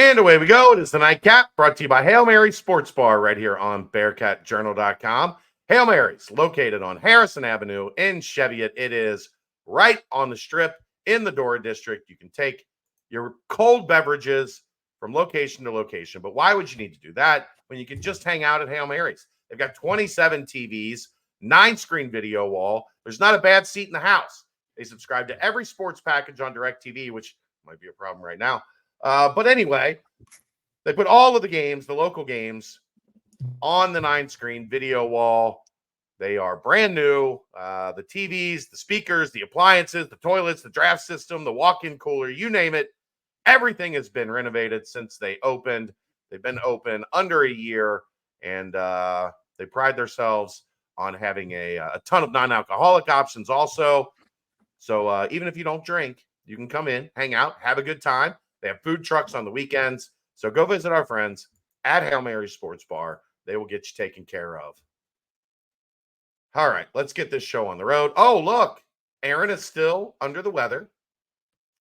And away we go. It is the Nightcap, brought to you by Hail Mary Sports Bar right here on BearcatJournal.com. Hail Mary's located on Harrison Avenue in Cheviot. It is right on the strip in the Dora District. You can take your cold beverages from location to location. But why would you need to do that when you can just hang out at Hail Mary's? They've got 27 TVs, 9-screen video wall. There's not a bad seat in the house. They subscribe to every sports package on DirecTV, which might be a problem right now. But anyway, they put all of the games, the local games, on the 9-screen video wall. They are brand new. The TVs, the speakers, the appliances, the toilets, the draft system, the walk-in cooler, you name it. Everything has been renovated since they opened. They've been open under a year, and they pride themselves on having a ton of non-alcoholic options also. So even if you don't drink, you can come in, hang out, have a good time. They have food trucks on the weekends. So go visit our friends at Hail Mary Sports Bar. They will get you taken care of. All right, let's get this show on the road. Oh, look, Aaron is still under the weather.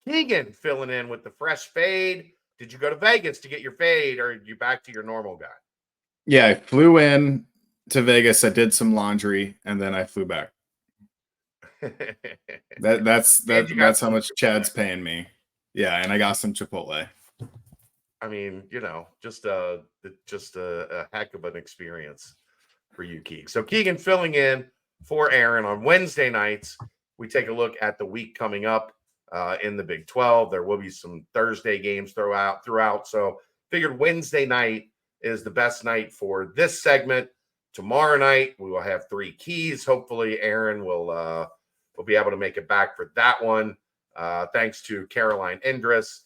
Keegan filling in with the fresh fade. Did you go to Vegas to get your fade, or are you back to your normal guy? Yeah, I flew in to Vegas. I did some laundry, and then I flew back. That's how much Chad's paying me. Yeah, and I got some Chipotle. I mean, just a heck of an experience for you, Keegan. So Keegan filling in for Aaron on Wednesday nights. We take a look at the week coming up in the Big 12. There will be some Thursday games throughout. So figured Wednesday night is the best night for this segment. Tomorrow night we will have 3 keys. Hopefully Aaron will be able to make it back for that one. Thanks to Caroline Indris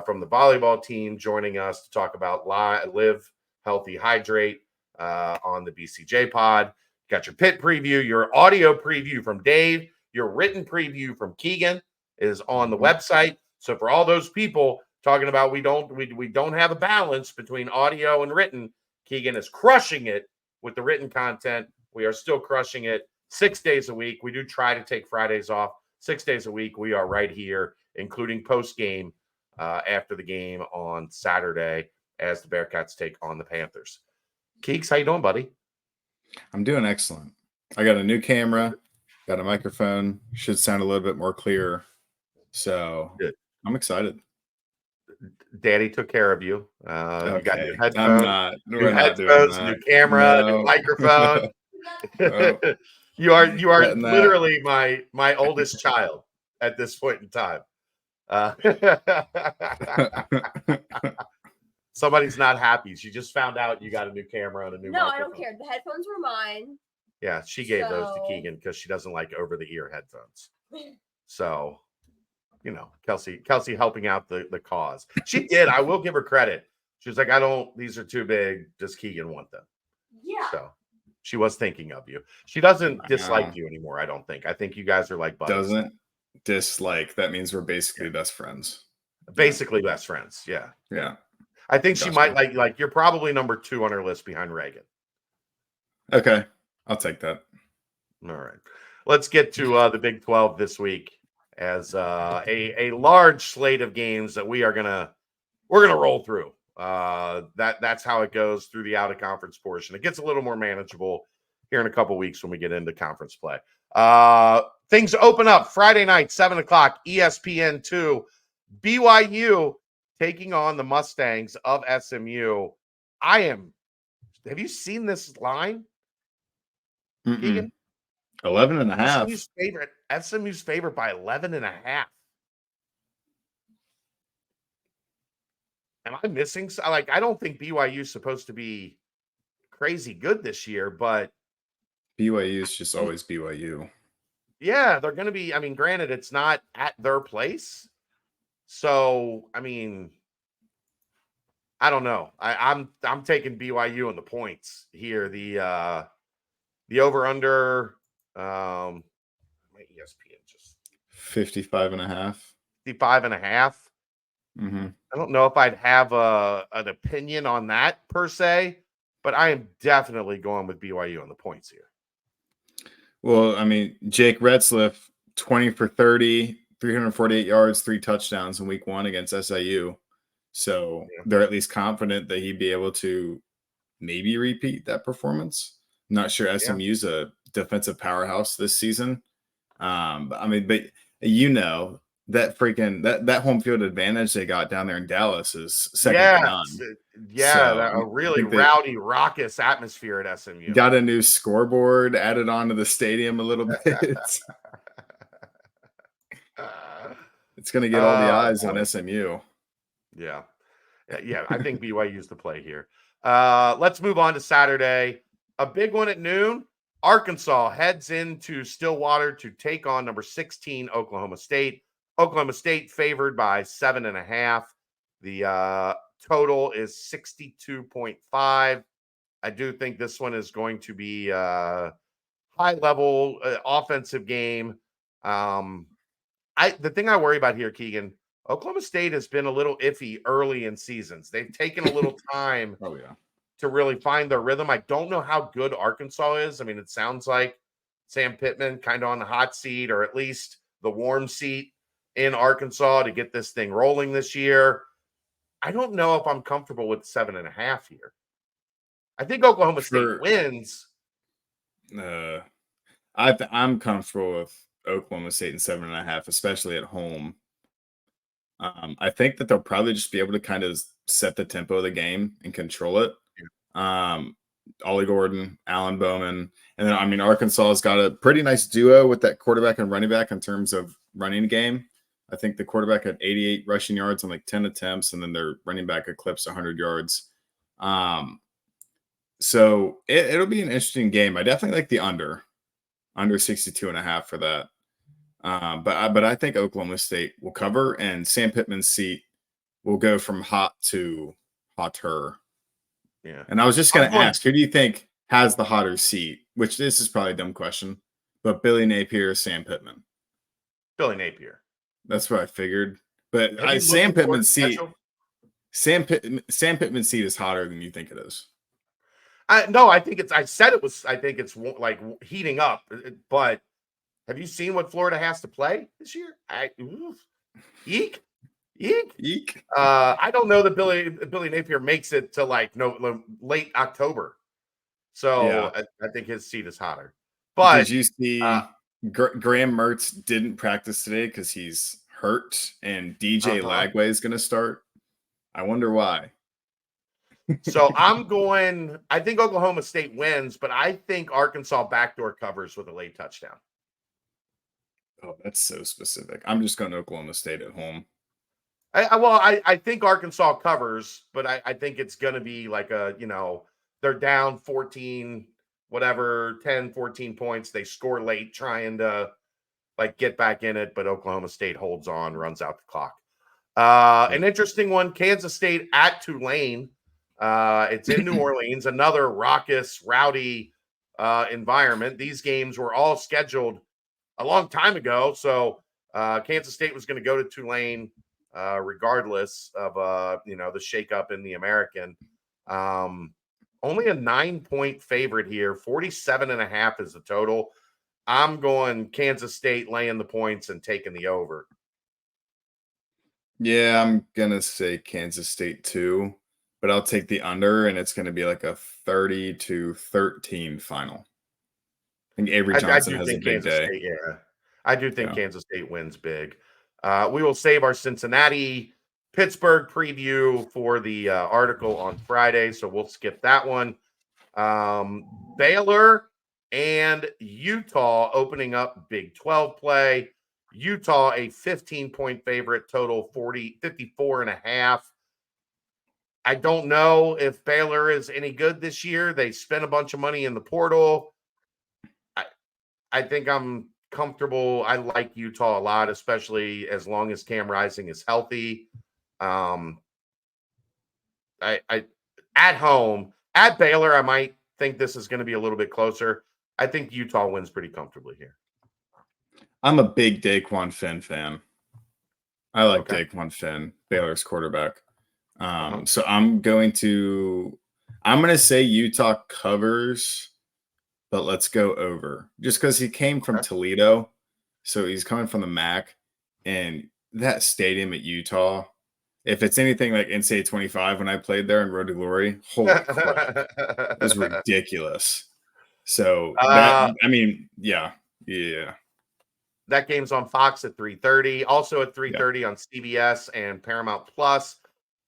from the volleyball team joining us to talk about Live Healthy Hydrate on the BCJ pod. Got your pit preview, your audio preview from Dave, your written preview from Keegan is on the website. So for all those people talking about we don't have a balance between audio and written, Keegan is crushing it with the written content. We are still crushing it 6 days a week. We do try to take Fridays off. 6 days a week, we are right here, including post-game after the game on Saturday as the Bearcats take on the Panthers. Keeks, how you doing, buddy? I'm doing excellent. I got a new camera, got a microphone, should sound a little bit more clear. So good. I'm excited. Daddy took care of you. Okay. You got new headphones, new camera, new microphone. No. You are literally my oldest child at this point in time. Somebody's not happy. She just found out you got a new camera and a new microphone. I don't care. The headphones were mine. Yeah, she gave those to Keegan because she doesn't like over-the-ear headphones. So, Kelsey helping out the cause. She did. I will give her credit. She was like, these are too big. Does Keegan want them? Yeah. So she was thinking of you. She doesn't dislike you anymore, I don't think. I think you guys are like buddies. Doesn't dislike. That means we're basically best friends. Basically best friends. Yeah. Yeah. I think she might like you're probably number 2 on her list behind Reagan. Okay. I'll take that. All right. Let's get to the Big 12 this week as a large slate of games that we're gonna roll through. That's how it goes through the out of conference portion. It gets a little more manageable here in a couple weeks when we get into conference play. Things open up Friday night, 7:00, ESPN2. BYU taking on the Mustangs of SMU. Have you seen this line? Keegan? 11.5. SMU's favorite by 11.5. Am I missing? I don't think BYU is supposed to be crazy good this year, but BYU is just always BYU. Yeah, they're going to be. I mean, granted, it's not at their place, so I mean, I don't know. I'm taking BYU in the points here. The over under. My ESPN just 55.5. 55.5. Mm-hmm. I don't know if I'd have an opinion on that per se, but I am definitely going with BYU on the points here. Well, I mean, Jake Retzlaff, 20 for 30, 348 yards, 3 touchdowns in week 1 against SIU. So Yeah. they're at least confident that he'd be able to maybe repeat that performance. Not sure Yeah. SMU's a defensive powerhouse this season. But that freaking that home field advantage they got down there in Dallas is second to Yes. none. Yeah. So A I really think they rowdy, raucous atmosphere at SMU. got a new scoreboard added onto the stadium a little bit. It's going to get all the eyes on Boy. SMU. Yeah. Yeah. I think BYU's the play here. Let's move on to Saturday. A big one at noon. Arkansas heads into Stillwater to take on number 16, Oklahoma State. Oklahoma State favored by 7.5. The total is 62.5. I do think this one is going to be a high level offensive game. The thing I worry about here, Keegan, Oklahoma State has been a little iffy early in seasons. They've taken a little time Oh yeah. to really find their rhythm. I don't know how good Arkansas is. I mean, it sounds like Sam Pittman kind of on the hot seat, or at least the warm seat in Arkansas to get this thing rolling this year. I don't know if I'm comfortable with 7.5 here. I think Oklahoma State For wins. I'm comfortable with Oklahoma State in 7.5, especially at home. I think that they'll probably just be able to kind of set the tempo of the game and control it. Ollie Gordon, Alan Bowman, and then Arkansas has got a pretty nice duo with that quarterback and running back in terms of running game. I think the quarterback had 88 rushing yards on like 10 attempts, and then their running back eclipsed 100 yards. So it'll be an interesting game. I definitely like the under 62.5 for that. But I think Oklahoma State will cover, and Sam Pittman's seat will go from hot to hotter. Yeah. And I was just going to ask, who do you think has the hotter seat? Which this is probably a dumb question, but Billy Napier or Sam Pittman? Billy Napier. That's what I figured. But Sam Pittman's seat is hotter than you think it is. No, I think it's. I said it was. I think it's like heating up. But have you seen what Florida has to play this year? Eek. I don't know that Billy Napier makes it to late October. So yeah. I think his seat is hotter. But did you see Graham Mertz didn't practice today because he's hurt, and DJ Lagway is going to start? I wonder why. So I think Oklahoma State wins, but I think Arkansas backdoor covers with a late touchdown. Oh, that's so specific. I'm just going to Oklahoma State at home. I think Arkansas covers, but I think it's going to be like they're down 14, 10, 14 points. They score late trying to get back in it, but Oklahoma State holds on, runs out the clock. An interesting one, Kansas State at Tulane. It's in New Orleans, another raucous, rowdy environment. These games were all scheduled a long time ago, so Kansas State was going to go to Tulane regardless of the shakeup in the American. Only a 9-point favorite here. 47.5 is the total. I'm going Kansas State laying the points and taking the over. Yeah, I'm gonna say Kansas State too, but I'll take the under, and it's gonna be like a 30-13 final. I think Avery Johnson has a big day. State, yeah, I do think Kansas State wins big. We will save our Cincinnati Pittsburgh preview for the article on Friday, so we'll skip that one. Baylor and Utah opening up Big 12 play. Utah a 15-point favorite, total 54.5. I don't know if Baylor is any good this year. They spent a bunch of money in the portal. I think I'm comfortable. I like Utah a lot, especially as long as Cam Rising is healthy. I at home at Baylor, I might think this is going to be a little bit closer. I think Utah wins pretty comfortably here. I'm a big Daquan Finn fan. I like Daquan Finn, Baylor's quarterback. So I'm going to say Utah covers, but let's go over just because he came from Toledo. So he's coming from the MAC, and that stadium at Utah, if it's anything like NCAA 25 when I played there in Road to Glory, holy crap, it was ridiculous. So yeah. That game's on Fox at 3:30. Also at 3:30 on CBS and Paramount Plus.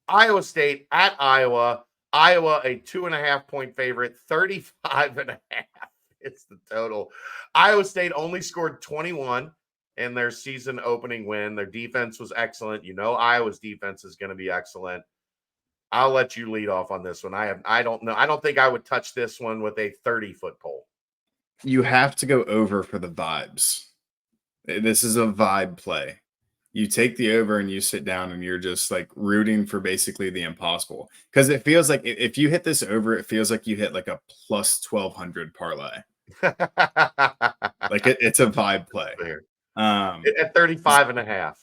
Iowa State at Iowa. Iowa, a 2.5-point favorite, 35.5. It's the total. Iowa State only scored 21 in their season opening win. Their defense was excellent. You know, Iowa's defense is going to be excellent. I'll let you lead off on this one. I don't know. I don't think I would touch this one with a 30-foot pole. You have to go over for the vibes. This is a vibe play. You take the over and you sit down and you're just like rooting for basically the impossible. Because it feels like if you hit this over, it feels like you hit like a plus 1,200 parlay. Like it's a vibe play. At 35.5.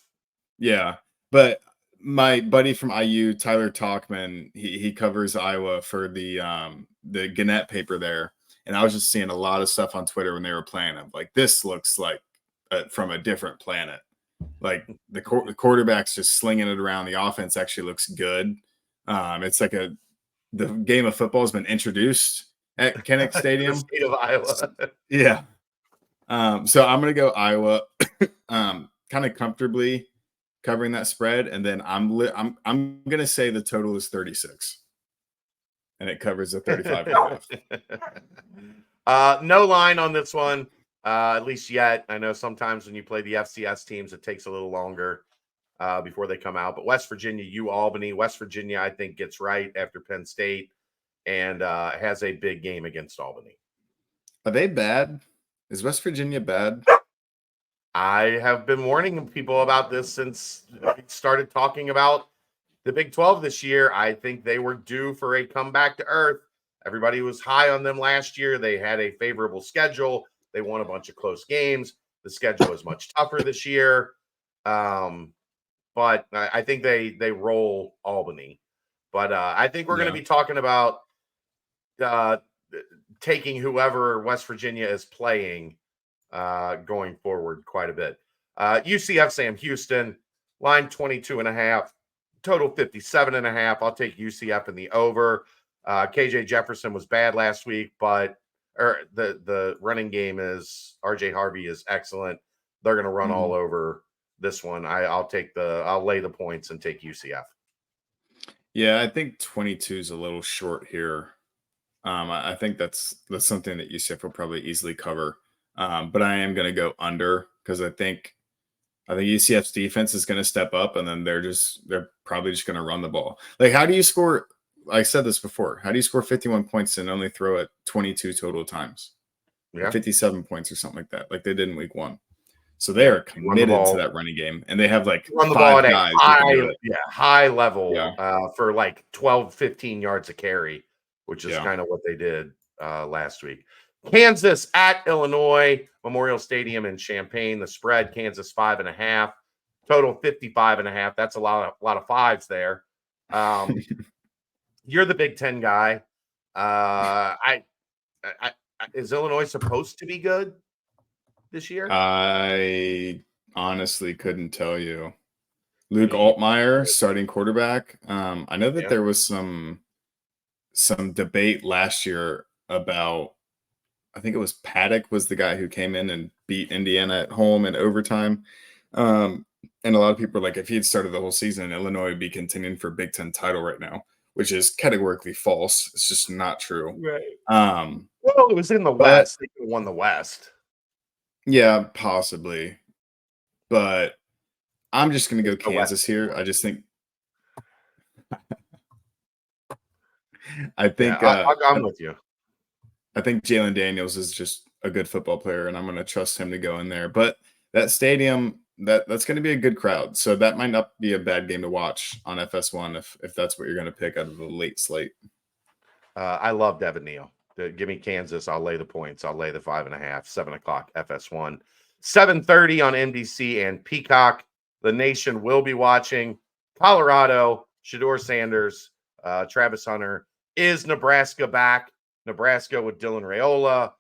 Yeah. But my buddy from IU, Tyler Talkman, he covers Iowa for the Gannett paper there. And I was just seeing a lot of stuff on Twitter when they were playing. I'm like, this looks like from a different planet. Like the quarterback's just slinging it around. The offense actually looks good. It's like the game of football has been introduced at Kinnick Stadium. The state of Iowa. Yeah. So I'm going to go Iowa kind of comfortably covering that spread. And then I'm going to say the total is 36 and it covers the 35.5. No line on this one. At least yet. I know sometimes when you play the FCS teams, it takes a little longer before they come out. But West Virginia, Albany. West Virginia, I think, gets right after Penn State and has a big game against Albany. Are they bad? Is West Virginia bad? I have been warning people about this since we started talking about the Big 12 this year. I think they were due for a comeback to earth. Everybody was high on them last year. They had a favorable schedule. They won a bunch of close games. The schedule is much tougher this year. But I think they roll Albany. But I think we're going to be talking about taking whoever West Virginia is playing going forward quite a bit. UCF Sam Houston, line 22.5, total 57.5. I'll take UCF in the over. KJ Jefferson was bad last week, but the running game is RJ Harvey is excellent. They're going to run all over this one. I'll lay the points and take UCF. Yeah, I think 22 is a little short here. I think that's something that UCF will probably easily cover. But I am going to go under because I think UCF's defense is going to step up, and then they're probably just going to run the ball. Like, how do you score? I said this before. How do you score 51 points and only throw it 22 total times? Yeah. Or 57 points or something like that, like they did in week 1. So they are committed to that running game, and they have like run the ball at a high level for like 12, 15 yards a carry, which is kind of what they did last week. Kansas at Illinois, Memorial Stadium in Champaign. The spread, Kansas 5.5, total 55.5. That's a lot of fives there. You're the Big Ten guy. Is Illinois supposed to be good this year? I honestly couldn't tell you. Luke Altmaier, starting quarterback. I know that there was some debate last year about, I think it was Paddock was the guy who came in and beat Indiana at home in overtime. And a lot of people are like, if he had started the whole season, Illinois would be contending for Big Ten title right now, which is categorically false. It's just not true. Right. Well, it was in the West. They could have won the West. Yeah, possibly. But I'm just going to go Kansas here. I just think I'm with you. I think Jalen Daniels is just a good football player, and I'm going to trust him to go in there. But that stadium, that's going to be a good crowd. So that might not be a bad game to watch on FS1 if that's what you're going to pick out of the late slate. I love Devin Neal. Give me Kansas. I'll lay the points. I'll lay the 5.5, 7 o'clock FS1. 7:30 on NBC and Peacock. The nation will be watching Colorado, Shedeur Sanders, Travis Hunter. Is Nebraska back? Nebraska with Dylan Raiola.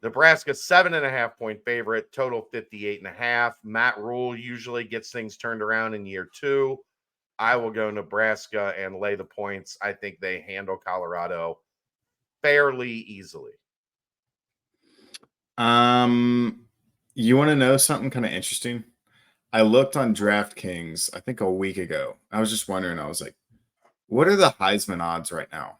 Nebraska 7.5-point favorite, total 58.5. Matt Rule usually gets things turned around in year 2. I will go Nebraska and lay the points. I think they handle Colorado fairly easily. You want to know something kind of interesting? I looked on DraftKings, I think a week ago. I was just wondering, I was like, what are the Heisman odds right now?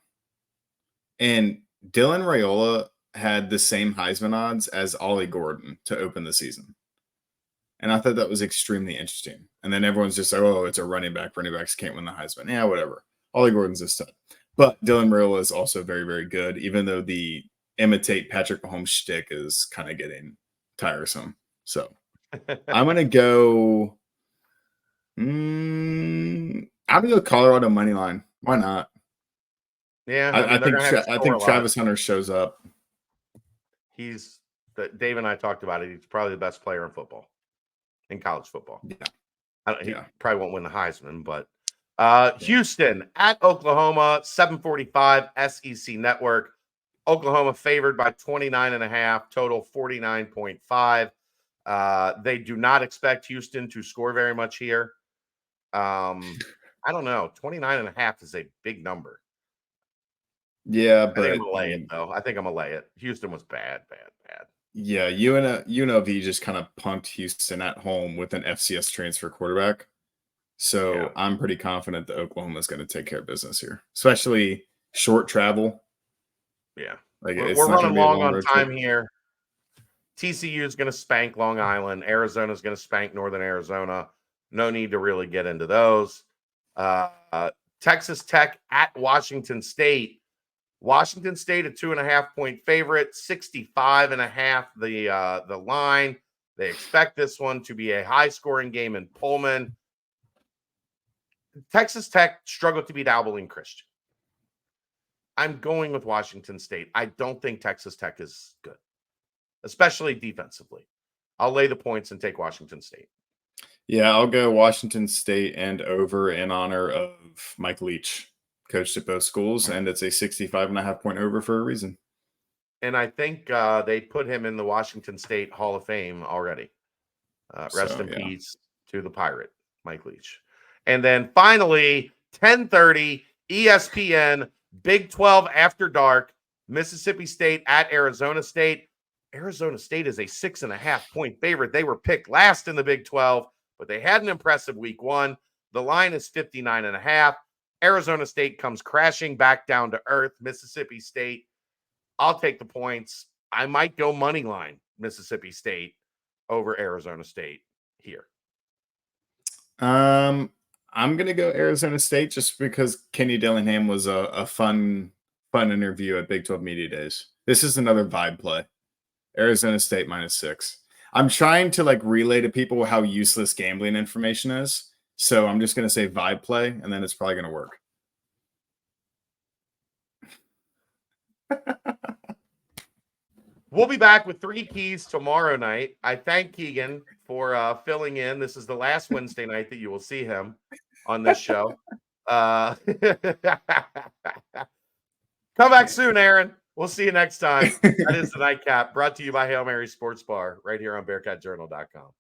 And Dylan Raiola had the same Heisman odds as Ollie Gordon to open the season. And I thought that was extremely interesting. And then everyone's just like, oh, it's a running back. Running backs can't win the Heisman. Yeah, whatever. Ollie Gordon's a stud. But Dylan Raiola is also very, very good, even though the imitate Patrick Mahomes shtick is kind of getting tiresome. So I'm going to go. I'm going to go Colorado money line. Why not? Yeah, I think Travis Hunter shows up. Dave and I talked about it. He's probably the best player in football, in college football. Yeah. He probably won't win the Heisman, but Houston at Oklahoma, 7:45 SEC Network. Oklahoma favored by 29.5, total 49.5. They do not expect Houston to score very much here. I don't know. 29.5 is a big number. Yeah, but I think I'm gonna lay it though. I think I'm gonna lay it. Houston was bad. Yeah, UNLV just kind of punked Houston at home with an FCS transfer quarterback. So I'm pretty confident that Oklahoma is going to take care of business here, especially short travel. Yeah, like we're running long on time here. TCU is going to spank Long Island. Arizona is going to spank Northern Arizona. No need to really get into those. Texas Tech at Washington State. Washington State a 2.5-point favorite, 65.5 the line. They expect this one to be a high-scoring game in Pullman. Texas Tech struggled to beat Abilene Christian. I'm going with Washington State. I don't think Texas Tech is good, especially defensively. I'll lay the points and take Washington State. Yeah, I'll go Washington State and over in honor of Mike Leach. Coached at both schools, and it's a 65.5-point over for a reason. And I think they put him in the Washington State Hall of Fame already. Rest in peace to the Pirate, Mike Leach. And then finally, 10:30 ESPN, Big 12 After Dark, Mississippi State at Arizona State. Arizona State is a 6.5-point favorite. They were picked last in the Big 12, but they had an impressive week one. The line is 59.5. Arizona State comes crashing back down to earth. Mississippi State, I'll take the points. I might go money line Mississippi State over Arizona State here. I'm going to go Arizona State just because Kenny Dillingham was a fun interview at Big 12 Media Days. This is another vibe play. Arizona State -6. I'm trying to relay to people how useless gambling information is. So I'm just going to say vibe play, and then it's probably going to work. We'll be back with 3 keys tomorrow night. I thank Keegan for filling in. This is the last Wednesday night that you will see him on this show. Come back soon, Aaron. We'll see you next time. That is the Nightcap, brought to you by Hail Mary Sports Bar, right here on BearcatJournal.com.